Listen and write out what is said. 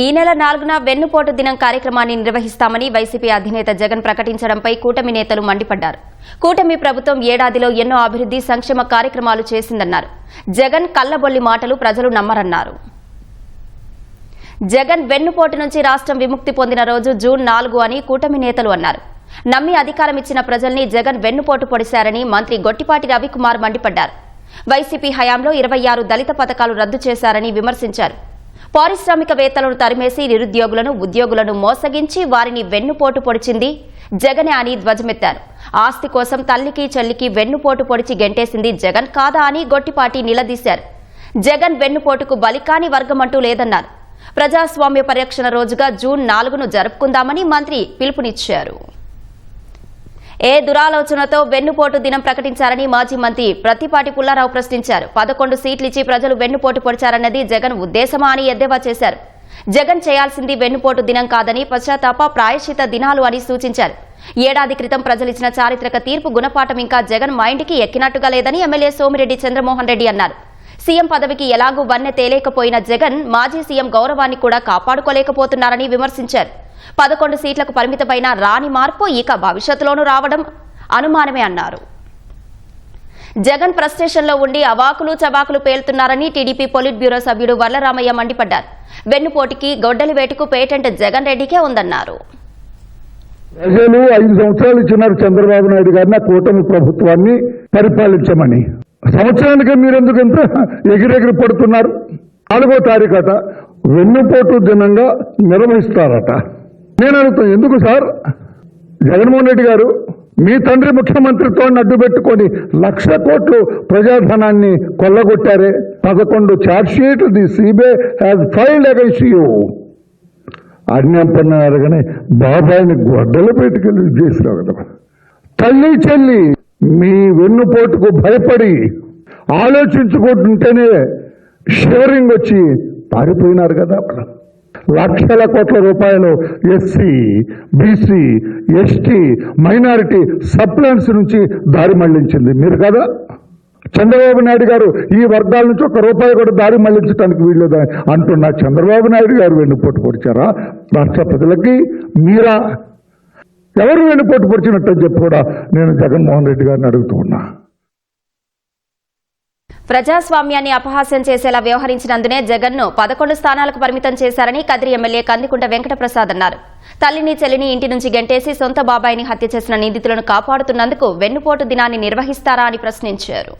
ఈ నెల 4న వెన్నుపోటు దినం కార్యక్రమాన్ని నిర్వహిస్తామని వైసీపీ అధినేత జగన్ ప్రకటించడంపై కూటమి నేతలు మండిపడ్డారు. కూటమి ప్రభుత్వం ఏడాదిలో ఎన్నో అభివృద్ధి సంక్షేమ కార్యక్రమాలు చేసిందన్నారు. జగన్ కల్లబొల్లి మాటలు ప్రజలు నమ్మరన్నారు. జగన్ వెన్నుపోటు నుంచి రాష్ట్రం విముక్తి పొందిన రోజు జూన్ 4 అని కూటమి నేతలు అన్నారు. నమ్మి అధికారం ఇచ్చిన ప్రజల్ని జగన్ వెన్నుపోటు పొడిశారని మంత్రి గొట్టిపాటి రవికుమార్ మండిపడ్డారు. వైసీపీ హయాంలో 26 దళిత పథకాలు రద్దు చేశారని విమర్శించారు. పారిశ్రామికవేత్తలను తరిమేసి నిరుద్యోగులను ఉద్యోగులను మోసగించి వారిని వెన్నుపోటు పొడిచింది జగనే అని ధ్వజమెత్తారు. ఆస్తి కోసం తల్లికి చెల్లికి వెన్నుపోటు పొడిచి గెంటేసింది జగన్ కాదా అని గొట్టిపాటి నిలదీశారు. జగన్ వెన్నుపోటుకు బలికాని వర్గమంటూ లేదన్నారు. ప్రజాస్వామ్య పరిరక్షణ రోజుగా జూన్ 4ను జరుపుకుందామని మంత్రి పిలుపునిచ్చారు. ఏ దురాలోచనతో వెన్నుపోటు దినం ప్రకటించారని మాజీ మంత్రి ప్రత్తిపాటి పుల్లారావు ప్రశ్నించారు. 11 సీట్లిచ్చి ప్రజలు వెన్నుపోటు పొడిచారన్నది జగన్ ఉద్దేశమా అని ఎద్దేవా చేశారు. జగన్ చేయాల్సింది వెన్నుపోటు దినం కాదని పశ్చాత్తాప ప్రాయశ్చిత దినాలు అని సూచించారు. ఏడాది క్రితం ప్రజలిచ్చిన చారిత్రక తీర్పు గుణపాఠం ఇంకా జగన్ మైండ్కి ఎక్కినట్టుగా లేదని ఎమ్మెల్యే సోమిరెడ్డి చంద్రమోహన్ రెడ్డి అన్నారు. సీఎం పదవికి ఎలాగూ వన్నె తేలేకపోయిన జగన్ మాజీ సీఎం గౌరవాన్ని కూడా కాపాడుకోలేకపోతున్నారని విమర్శించారు. 11 సీట్లకు పరిమితమైన రాని మార్పు ఇక భవిష్యత్తులోనూ రావడం అనుమానమే అన్నారు. జగన్ ఫ్రస్ట్రేషన్లో ఉండి అవాకులు చవాకులు పేలుతున్నారని టీడీపీ పొలిట్ బ్యూరో సభ్యుడు వర్లరామయ్య మండిపడ్డారు. వెన్నుపోటుకి గొడ్డలి వేటుకు పేటెంట్ జగన్ రెడ్డికే ఉందన్నారు. ప్రజలు 5 సంవత్సరాలు ఇచ్చినారు చంద్రబాబు నాయుడు గారిని కూటమి ప్రభుత్వాన్ని పరిపాలించమని. సంవత్సరానికి మీరెందుకు ఎంత ఎగిరెగిరి పడుతున్నారు? 4వ తారీఖట వెన్నుపోటు దినంగా నిర్వహిస్తారట. నేను అడుగుతాను, ఎందుకు సార్? జగన్మోహన్ రెడ్డి గారు మీ తండ్రి ముఖ్యమంత్రితో అడ్డు పెట్టుకొని 1,00,000 కోట్లు ప్రజాధనాన్ని కొల్లగొట్టారే. 11 chargesheet the CBI has filed against you. అజ్ఞాపన్నారు కానీ బాబాయిని గొడ్డలు పెట్టుకెళ్ళి చేసినావు కదా. తల్లి చెల్లి మీ వెన్నుపోటుకు భయపడి ఆలోచించుకుంటుంటేనే షేరింగ్ వచ్చి పారిపోయినారు కదా. 1,00,000 కోట్ల రూపాయలు SC, BC, ST, minority sub plans నుంచి దారి మళ్లించింది మీరు కదా. చంద్రబాబు నాయుడు గారు ఈ వర్గాల నుంచి ₹1 కూడా దారి మళ్లించడానికి వీల్లేదు అంటున్నా. చంద్రబాబు నాయుడు గారు వెన్నుపోటు పొడిచారా రాష్ట్ర ప్రజలకి? మీరా? ఎవరు వెన్నుపోటు పొడిచినట్టు చెప్పి కూడా నేను జగన్మోహన్ రెడ్డి గారిని అడుగుతూ ఉన్నా. ప్రజాస్వామ్యాన్ని అపహాస్యం చేసేలా వ్యవహరించినందునే జగన్ను 11 స్థానాలకు పరిమితం చేశారని కదిరి ఎమ్మెల్యే కందికుంట వెంకటప్రసాద్ అన్నారు. తల్లిని చెల్లిని ఇంటి నుంచి గెంటేసి సొంత బాబాయిని హత్య చేసిన నిందితులను కాపాడుతున్నందుకు వెన్నుపోటు దినాన్ని నిర్వహిస్తారా అని ప్రశ్నించారు.